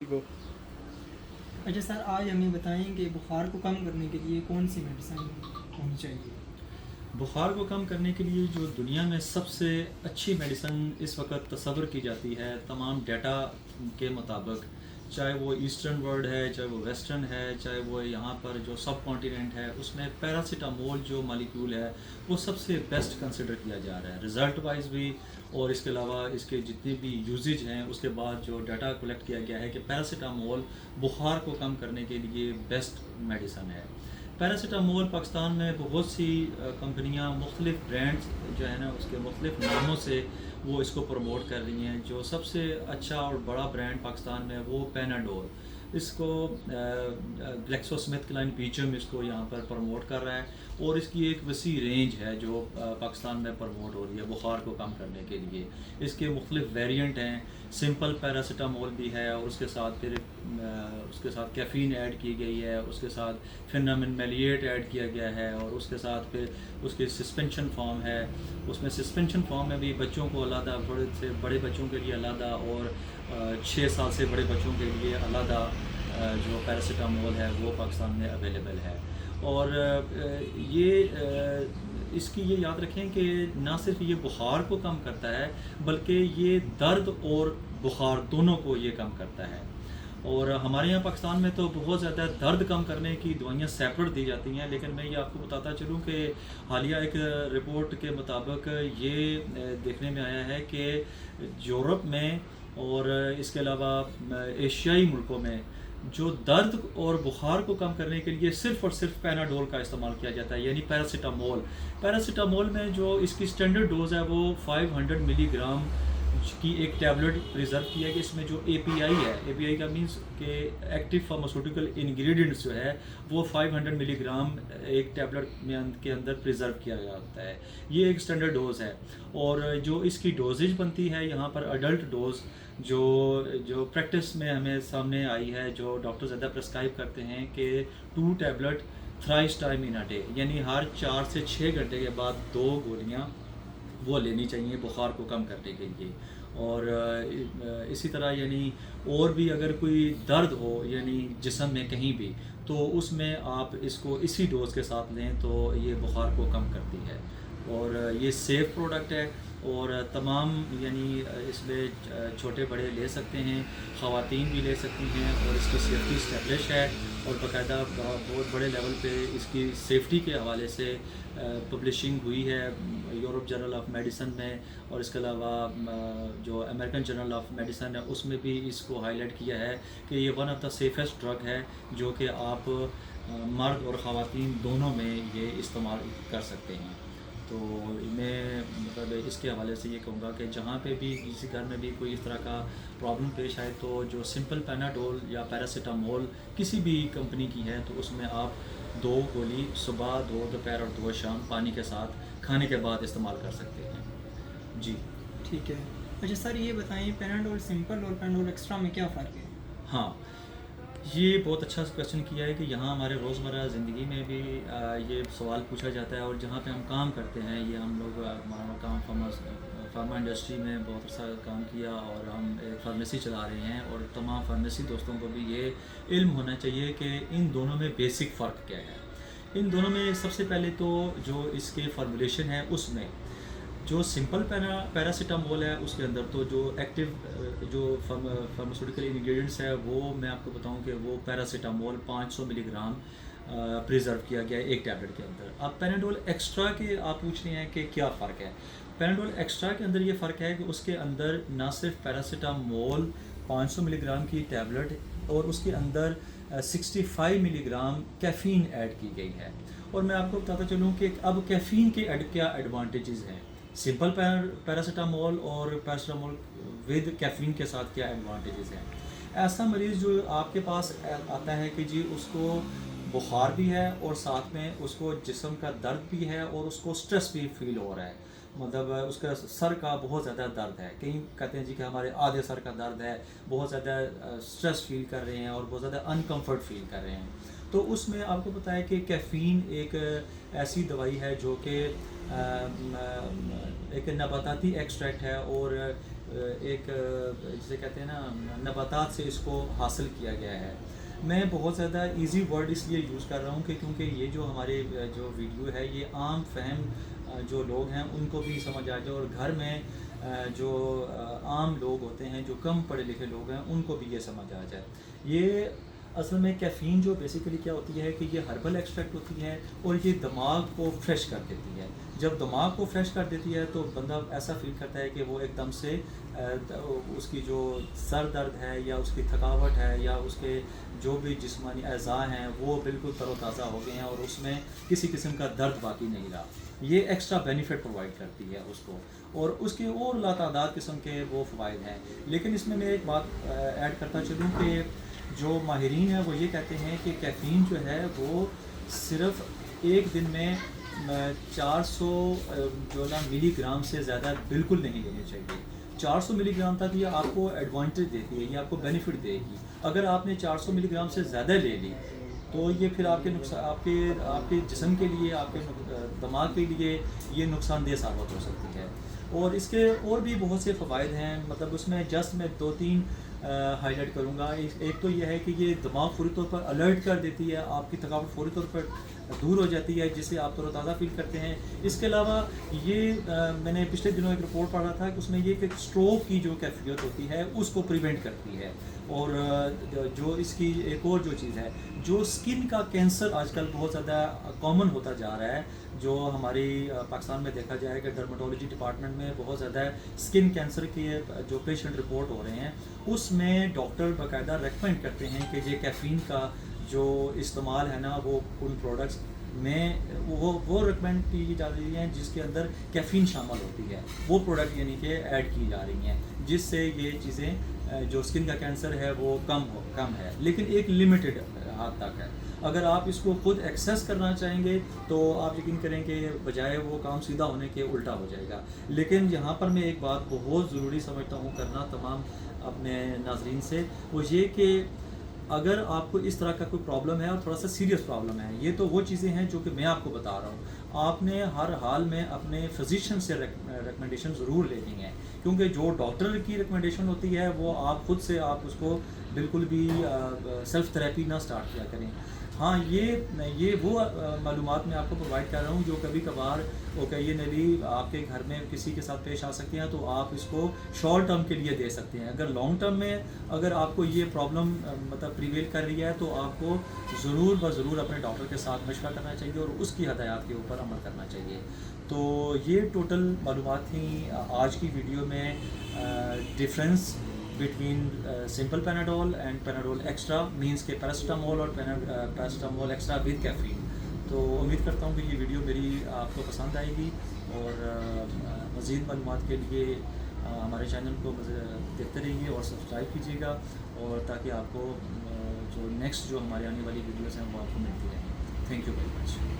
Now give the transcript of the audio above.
کو اچھا سر، آج ہمیں بتائیں کہ بخار کو کم کرنے کے لیے کون سی میڈیسن ہونی چاہیے؟ بخار کو کم کرنے کے لیے جو دنیا میں سب سے اچھی میڈیسن اس وقت تصور کی جاتی ہے تمام ڈیٹا کے مطابق، چاہے وہ ایسٹرن ورلڈ ہے، چاہے وہ ویسٹرن ہے، چاہے وہ یہاں پر جو سب کانٹیننٹ ہے، اس میں پیراسیٹامول جو مالیکیول ہے وہ سب سے بیسٹ کنسیڈر کیا جا رہا ہے رزلٹ وائز بھی، اور اس کے علاوہ اس کے جتنے بھی یوزیج ہیں اس کے بعد جو ڈیٹا کلیکٹ کیا گیا ہے کہ پیراسیٹامول بخار کو کم کرنے کے لیے بیسٹ میڈیسن ہے۔ پیراسیٹامول پاکستان میں بہت سی کمپنیاں مختلف برانڈز جو ہے نا اس کے مختلف ناموں سے وہ اس کو پروموٹ کر رہی ہیں۔ جو سب سے اچھا اور بڑا برانڈ پاکستان میں وہ پیناڈول، اس کو گلیکسو اسمتھ کلائن پیچم اس کو یہاں پر پروموٹ کر رہا ہے، اور اس کی ایک وسیع رینج ہے جو پاکستان میں پروموٹ ہو رہی ہے بخار کو کم کرنے کے لیے۔ اس کے مختلف ویریئنٹ ہیں، سمپل پیراسیٹامول بھی ہے، اور اس کے ساتھ پھر اس کے ساتھ کیفین ایڈ کی گئی ہے، اس کے ساتھ فینامن میلیٹ ایڈ کیا گیا ہے، اور اس کے ساتھ پھر اس کی سسپینشن فارم ہے۔ اس میں سسپینشن فارم میں بھی بچوں کو علیحدہ، بڑے سے بڑے بچوں کے لیے علیحدہ، اور 6 سال سے بڑے بچوں کے لیے علیحدہ جو پیراسیٹامول ہے وہ پاکستان میں اویلیبل ہے۔ اور اس کی یہ یاد رکھیں کہ نہ صرف یہ بخار کو کم کرتا ہے بلکہ یہ درد اور بخار دونوں کو یہ کم کرتا ہے۔ اور ہمارے یہاں پاکستان میں تو بہت زیادہ درد کم کرنے کی دوائیاں سیپریٹ دی جاتی ہیں، لیکن میں یہ آپ کو بتاتا چلوں کہ حالیہ ایک رپورٹ کے مطابق یہ دیکھنے میں آیا ہے کہ یورپ میں اور اس کے علاوہ ایشیائی ملکوں میں جو درد اور بخار کو کم کرنے کے لیے صرف اور صرف پیناڈول کا استعمال کیا جاتا ہے، یعنی پیراسیٹامول میں جو اس کی اسٹینڈرڈ ڈوز ہے وہ 500 ملی گرام کی ایک ٹیبلٹ ریزرو کیا ہے کہ اس میں جو اے پی آئی ہے، اے پی آئی کا مینس کہ ایکٹیو فارماسیوٹیکل انگریڈینٹس جو ہے وہ 500 ملی گرام ایک ٹیبلٹ کے اندر پریزرو کیا گیا ہوتا ہے۔ یہ ایک اسٹینڈرڈ ڈوز ہے، اور جو اس کی ڈوزیج بنتی ہے یہاں پر ایڈلٹ ڈوز جو پریکٹس میں ہمیں سامنے آئی ہے، جو ڈاکٹر زیادہ پرسکرائب کرتے ہیں کہ 2 tablet thrice time in a day, یعنی ہر 4 سے 6 گھنٹے کے بعد 2 گولیاں وہ لینی چاہیے بخار کو کم کرنے کے لیے۔ اور اسی طرح یعنی اور بھی اگر کوئی درد ہو یعنی جسم میں کہیں بھی، تو اس میں آپ اس کو اسی ڈوز کے ساتھ لیں تو یہ بخار کو کم کرتی ہے۔ اور یہ سیف پروڈکٹ ہے، اور تمام یعنی اس میں چھوٹے بڑے لے سکتے ہیں، خواتین بھی لے سکتی ہیں، اور اس کی سیفٹی اسٹیبلش ہے، اور باقاعدہ بہت بڑے لیول پہ اس کی سیفٹی کے حوالے سے پبلشنگ ہوئی ہے یورپ جرنل آف میڈیسن میں، اور اس کے علاوہ جو امریکن جرنل آف میڈیسن ہے اس میں بھی اس کو ہائی لائٹ کیا ہے کہ یہ one of the safest drug ہے جو کہ آپ مرد اور خواتین دونوں میں یہ استعمال کر سکتے ہیں۔ تو میں مطلب اس کے حوالے سے یہ کہوں گا کہ جہاں پہ بھی کسی گھر میں بھی کوئی اس طرح کا پرابلم پیش آئے تو جو سمپل پیناڈول یا پیراسیٹامول کسی بھی کمپنی کی ہے تو اس میں آپ 2 گولی صبح، 2 دوپہر اور 2 شام پانی کے ساتھ کھانے کے بعد استعمال کر سکتے ہیں۔ جی ٹھیک ہے۔ اچھا سر، یہ بتائیں پیناڈول سمپل اور پیناڈول ایکسٹرا میں کیا فرق ہے؟ ہاں، یہ بہت اچھا کویشچن کیا ہے کہ یہاں ہمارے روزمرہ زندگی میں بھی یہ سوال پوچھا جاتا ہے، اور جہاں پہ ہم کام کرتے ہیں، یہ ہم لوگ ہمارا کام فارما انڈسٹری میں بہت عرصہ کام کیا، اور ہم ایک فارمیسی چلا رہے ہیں، اور تمام فارمیسی دوستوں کو بھی یہ علم ہونا چاہیے کہ ان دونوں میں بیسک فرق کیا ہے۔ ان دونوں میں سب سے پہلے تو جو اس کے فارمولیشن ہے اس میں جو سمپل پیراسیٹامول ہے اس کے اندر تو جو ایکٹیو جو فارماسیوٹیکل انگریڈینٹس ہے وہ میں آپ کو بتاؤں کہ وہ پیراسیٹامول 500 ملی گرام پریزرو کیا گیا ہے ایک ٹیبلٹ کے اندر۔ اب پیناڈول ایکسٹرا کے آپ پوچھ رہے ہیں کہ کیا فرق ہے۔ پیناڈول ایکسٹرا کے اندر یہ فرق ہے کہ اس کے اندر نہ صرف پیراسیٹامول 500 ملی گرام کی ٹیبلٹ، اور اس کے اندر 65 ملی گرام کیفین ایڈ کی گئی ہے۔ اور میں آپ کو بتاتا چلوں کہ اب کیفین کے کیا ایڈوانٹیجز ہیں، سمپل پیراسیٹامول اور پیراسیٹامول ود کیفین کے ساتھ کیا ایڈوانٹیجز ہیں۔ ایسا مریض جو آپ کے پاس آتا ہے کہ جی اس کو بخار بھی ہے اور ساتھ میں اس کو جسم کا درد بھی ہے اور اس کو سٹریس بھی فیل ہو رہا ہے، مطلب اس کا سر کا بہت زیادہ درد ہے، کہیں کہتے ہیں جی کہ ہمارے آدھے سر کا درد ہے، بہت زیادہ سٹریس فیل کر رہے ہیں اور بہت زیادہ انکمفرٹ فیل کر رہے ہیں، تو اس میں آپ کو پتہ ہے کہ کیفین ایک ایسی دوائی ہے جو کہ ایک نباتاتی ایکسٹریکٹ ہے، اور ایک جسے کہتے ہیں نا نباتات سے اس کو حاصل کیا گیا ہے. میں بہت زیادہ ایزی ورڈ اس لیے یوز کر رہا ہوں کہ کیونکہ یہ جو ہمارے جو ویڈیو ہے یہ عام فہم جو لوگ ہیں ان کو بھی سمجھ آ جائے, اور گھر میں جو عام لوگ ہوتے ہیں جو کم پڑھے لکھے لوگ ہیں ان کو بھی یہ سمجھ آ جائے. یہ اصل میں کیفین جو بیسیکلی کیا ہوتی ہے کہ یہ ہربل ایکسٹریکٹ ہوتی ہے اور یہ دماغ کو فریش کر دیتی ہے. جب دماغ کو فریش کر دیتی ہے تو بندہ ایسا فیل کرتا ہے کہ وہ ایک دم سے اس کی جو سر درد ہے یا اس کی تھکاوٹ ہے یا اس کے جو بھی جسمانی اعضاء ہیں وہ بالکل تر و تازہ ہو گئے ہیں اور اس میں کسی قسم کا درد باقی نہیں رہا. یہ ایکسٹرا بینیفٹ پرووائڈ کرتی ہے اس کو, اور اس کے اور لاتعداد قسم کے وہ فوائد ہیں. لیکن اس میں ایک بات ایڈ کرتا چلوں کہ جو ماہرین ہیں وہ یہ کہتے ہیں کہ کیفین جو ہے وہ صرف ایک دن میں 400 جو نا ملی گرام سے زیادہ بالکل نہیں لینے چاہیے. 400 ملی گرام تک یہ آپ کو ایڈوانٹیج دیتی ہے, یہ آپ کو بینیفٹ دے گی. اگر آپ نے 400 ملی گرام سے زیادہ لے لی تو یہ پھر آپ کے آپ کے جسم کے لیے, آپ کے دماغ کے لیے یہ نقصان دہ ثابت ہو سکتی ہے. اور اس کے اور بھی بہت سے فوائد ہیں, مطلب اس میں جسٹ میں 2-3 ہائی لائٹ کروں گا. ایک تو یہ ہے کہ یہ دماغ فوری طور پر الرٹ کر دیتی ہے, آپ کی تھکاوٹ فوری طور پر دور ہو جاتی ہے جس سے آپ تر و تازہ فیل کرتے ہیں. اس کے علاوہ یہ میں نے پچھلے دنوں ایک رپورٹ پڑھا تھا کہ اس میں یہ کہ اسٹروک کی جو کیفیت ہوتی ہے اس کو پریونٹ کرتی ہے. اور جو اس کی ایک اور جو چیز ہے, جو اسکن کا کینسر آج کل بہت زیادہ کامن ہوتا جا رہا ہے, جو ہماری پاکستان میں دیکھا جائے کہ ڈرماٹولوجی ڈپارٹمنٹ میں بہت زیادہ اسکن کینسر کے جو پیشنٹ رپورٹ ہو رہے ہیں, اس میں ڈاکٹر باقاعدہ ریکمینڈ کرتے ہیں کہ یہ کیفین کا جو استعمال ہے نا وہ ان پروڈکٹس میں وہ ریکمینڈ کی جا رہی ہیں جس کے اندر کیفین شامل ہوتی ہے, وہ پروڈکٹ یعنی کہ ایڈ کی جا رہی ہیں, جس سے یہ چیزیں جو اسکن کا کینسر ہے وہ کم ہے, لیکن ایک لمیٹڈ حد تک ہے. اگر آپ اس کو خود ایکسیس کرنا چاہیں گے تو آپ یقین کریں کہ بجائے وہ کام سیدھا ہونے کے الٹا ہو جائے گا. لیکن یہاں پر میں ایک بات بہت ضروری سمجھتا ہوں کرنا تمام اپنے ناظرین سے, وہ یہ کہ اگر آپ کو اس طرح کا کوئی پرابلم ہے اور تھوڑا سا سیریس پرابلم ہے, یہ تو وہ چیزیں ہیں جو کہ میں آپ کو بتا رہا ہوں, آپ نے ہر حال میں اپنے فزیشین سے ریکمنڈیشن ضرور لینی ہے, کیونکہ جو ڈاکٹر کی ریکمنڈیشن ہوتی ہے وہ آپ خود سے آپ اس کو بالکل بھی سیلف تھراپی نہ سٹارٹ کیا کریں. ہاں یہ وہ معلومات میں آپ کو پرووائڈ کر رہا ہوں جو کبھی کبھار اوکیجنلی آپ کے گھر میں کسی کے ساتھ پیش آ سکتے ہیں, تو آپ اس کو شارٹ ٹرم کے لیے دے سکتے ہیں. اگر لانگ ٹرم میں اگر آپ کو یہ پرابلم مطلب پریویل کر رہی ہے تو آپ کو ضرور اپنے ڈاکٹر کے ساتھ مشورہ کرنا چاہیے اور اس کی ہدایات کے اوپر عمل کرنا چاہیے. تو یہ ٹوٹل معلومات تھیں آج کی ویڈیو میں, difference between simple Panadol and Panadol extra means کہ پیراسٹامول اور پیراسٹامول ایکسٹرا ود کیفین. تو امید کرتا ہوں کہ یہ ویڈیو میری آپ کو پسند آئے گی, اور مزید معلومات کے لیے ہمارے چینل کو دیکھتے رہیے اور سبسکرائب کیجیے گا, اور تاکہ آپ کو جو نیکسٹ جو ہماری آنے والی ویڈیوز ہیں وہ آپ کو ملتی رہیں. Thank you very much.